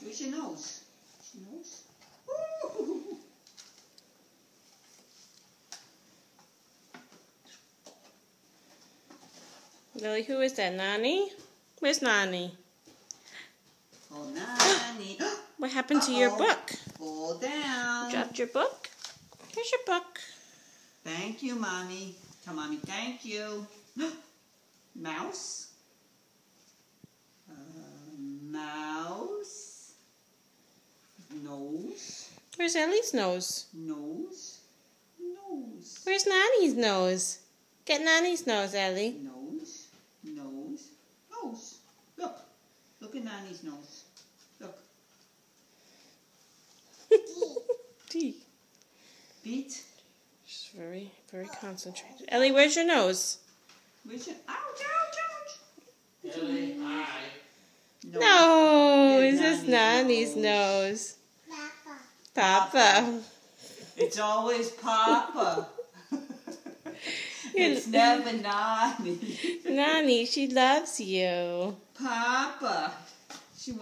Where's your nose? Your nose? Ooh. Lily, who is that? Nani? Where's Nani? Oh, Nani. What happened to your book? Fall down. You dropped your book? Here's your book. Thank you, Mommy. Tell Mommy thank you. Mouse. Mouse. Nose. Where's Ellie's nose? Nose. Nose. Where's Nani's nose? Get Nani's nose, Ellie. Nose. Nose. Nose. Look. Look at Nani's nose. Look. T. Beat. She's very, very concentrated. Ellie, where's your nose? Where's your... Ouch, ouch, ouch. Ellie, hi. No, Here's this is Nani's nose. Papa. It's always Papa. It's never Nani. Nani, she loves you. Papa. She wants